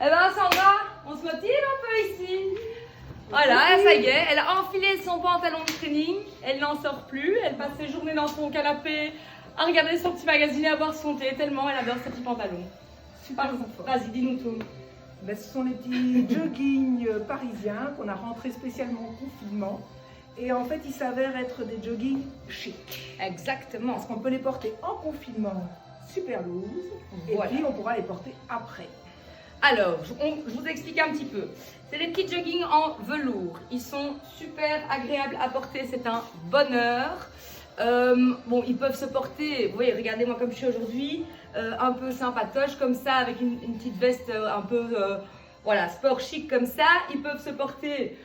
Eh ben Sandra, on se motive un peu ici. Voilà, ça y est, elle a enfilé son pantalon de training, elle n'en sort plus, elle passe ses journées dans son canapé à regarder son petit magazine et à boire son thé, tellement elle adore ses petits pantalons. Super confort. Vas-y, dis-nous tout. Ben, ce sont les petits joggings parisiens qu'on a rentrés spécialement au confinement. Et en fait, ils s'avèrent être des joggings chics. Exactement. Parce qu'on peut les porter en confinement super loose. Voilà. Et puis, on pourra les porter après. Alors, je vous explique un petit peu. C'est des petits joggings en velours. Ils sont super agréables à porter, c'est un bonheur. Bon, ils peuvent se porter, vous voyez, regardez-moi comme je suis aujourd'hui, un peu sympatoche comme ça, avec une petite veste un peu, voilà, sport chic comme ça. Ils peuvent se porter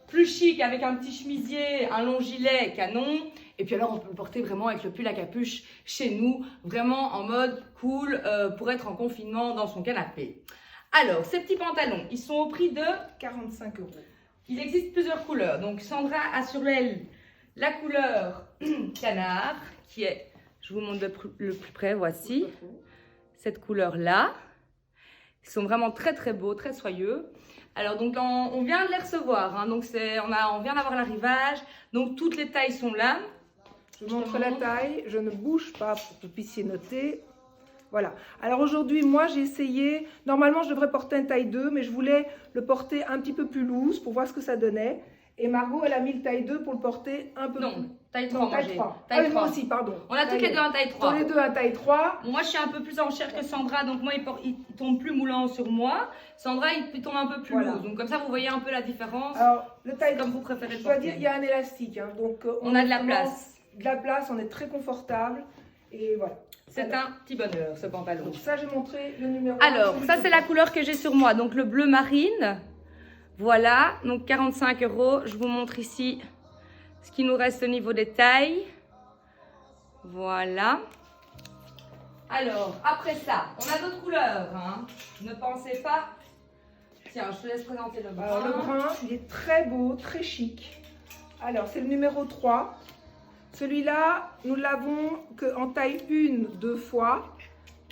plus chic avec un petit chemisier, un long gilet canon. Et puis alors, on peut le porter vraiment avec le pull à capuche chez nous, vraiment en mode cool pour être en confinement dans son canapé. Alors, ces petits pantalons, ils sont au prix de 45 €. Il existe plusieurs couleurs. Donc, Sandra a sur elle la couleur canard, qui est, je vous montre le plus près, voici, cette couleur-là. Ils sont vraiment très très beaux, très soyeux. Alors, donc, on vient de les recevoir, hein, donc on vient d'avoir l'arrivage, donc toutes les tailles sont là. Je vous montre la taille, je ne bouge pas pour que vous puissiez noter. Voilà. Alors aujourd'hui, moi j'ai essayé, normalement je devrais porter une taille 2, mais je voulais le porter un petit peu plus loose pour voir ce que ça donnait. Et Margot, elle a mis le taille 2 pour le porter un peu plus. Non, taille 3. Non, taille 3. Taille 3. Moi aussi, pardon. On a toutes les deux un taille 3. Tous les deux un taille 3. Moi, je suis un peu plus en chair que Sandra, donc moi, il tombe plus moulant sur moi. Sandra, il tombe un peu plus lourd. Donc comme ça, vous voyez un peu la différence. Alors, le taille, comme vous préférez le je dois porter. dire, il y a un élastique. Hein, donc on a de la place. De la place, on est très confortable. Et voilà. C'est un petit bonheur, ce pantalon. Donc ça, j'ai montré le numéro. Alors, ça, c'est la couleur que j'ai sur moi. Donc, le bleu marine. Voilà. Donc, 45 €. Je vous montre ici ce qui nous reste au niveau des tailles. Voilà. Alors, après ça, on a d'autres couleurs. Hein. Ne pensez pas. Tiens, je te laisse présenter le brun. Alors, le brun, il est très beau, très chic. Alors, c'est le numéro 3. Celui-là, nous l'avons qu'en taille 1, 2 fois,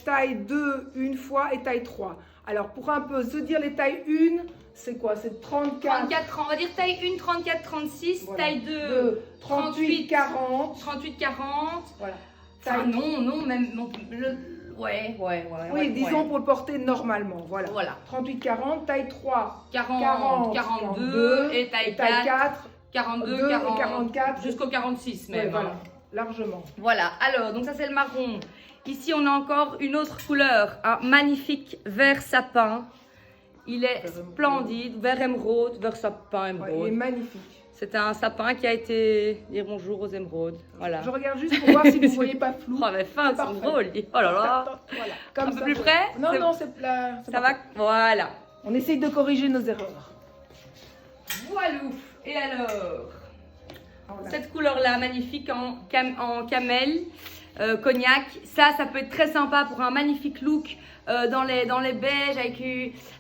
taille 2, 1 fois et taille 3. Alors, pour un peu se dire les tailles 1, c'est quoi? C'est 34. 34, on va dire taille 1, 34, 36, voilà. Taille 2, 38, 40. 38, 40. Voilà. Taille... Ah, non, même. Ouais. Oui, disons pour le porter normalement. Voilà. 38, 40, taille 3. 40, 42 et taille 4. 42, 40, 44. Jusqu'au 46 même. Ouais, voilà, largement. Voilà, alors, donc ça c'est le marron. Ici, on a encore une autre couleur, un magnifique vert sapin. Il est splendide, vert émeraude, vert sapin émeraude. Ouais, il est magnifique. C'est un sapin qui a été dire bonjour aux émeraudes. Voilà. Je regarde juste pour voir si vous ne voyez pas flou. Oh, mais fin, c'est drôle. Oh là là. Voilà. Comme un peu plus près? Non, c'est là. Ça va? Voilà. On essaye de corriger nos erreurs. Voilà. Et alors, Voilà. cette couleur-là, magnifique en camel, cognac, ça peut être très sympa pour un magnifique look dans les beiges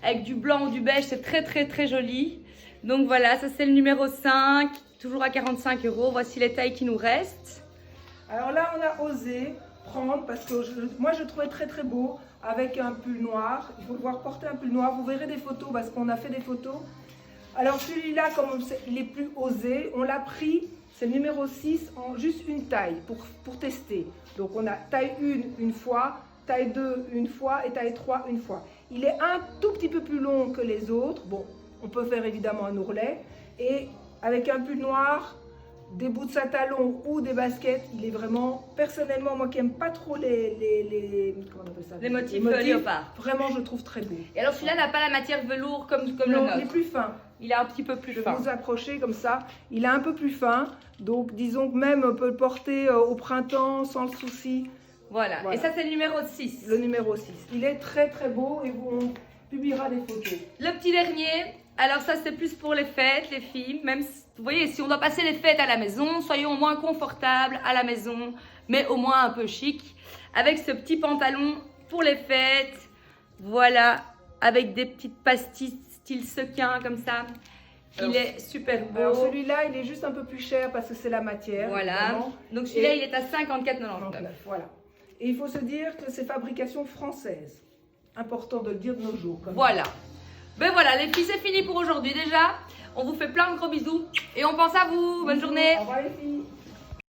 avec du blanc ou du beige, c'est très très très joli. Donc voilà, ça c'est le numéro 5, toujours à 45 €. Voici les tailles qui nous restent. Alors là, on a osé prendre parce que moi je trouvais très très beau avec un pull noir. Il faut le voir porter un pull noir. Vous verrez des photos parce qu'on a fait des photos. Alors celui-là, comme il est plus osé, on l'a pris, c'est le numéro 6, en juste une taille pour tester. Donc on a taille 1 une fois, taille 2 une fois et taille 3 une fois. Il est un tout petit peu plus long que les autres. Bon, on peut faire évidemment un ourlet. Et avec un pull noir, des bouts de satalon ou des baskets, il est vraiment, personnellement, moi qui n'aime pas trop comment on appelle ça, Les motifs léopard. Vraiment, je le trouve très beau. Et alors celui-là n'a pas la matière velours comme le Non, nôtre. il est plus fin. Il est un petit peu plus fin. Je vais vous approcher comme ça. Il est un peu plus fin. Donc, disons que même on peut le porter au printemps sans le souci. Voilà. Et ça, c'est le numéro 6. Le numéro 6. Il est très très beau et on publiera des photos. Le petit dernier. Alors ça, c'est plus pour les fêtes, les filles. Même, vous voyez, si on doit passer les fêtes à la maison, soyons au moins confortables à la maison, mais au moins un peu chic. Avec ce petit pantalon pour les fêtes. Voilà. Avec des petites pastilles style sequin comme ça. Il est super beau. Alors celui-là, il est juste un peu plus cher parce que c'est la matière. Voilà. Évidemment. Donc celui-là, il est à 54,99. Voilà. Et il faut se dire que c'est fabrication française. Important de le dire de nos jours. Voilà. Ben voilà, les filles, c'est fini pour aujourd'hui déjà. On vous fait plein de gros bisous et on pense à vous. Bonne journée. Au revoir les filles.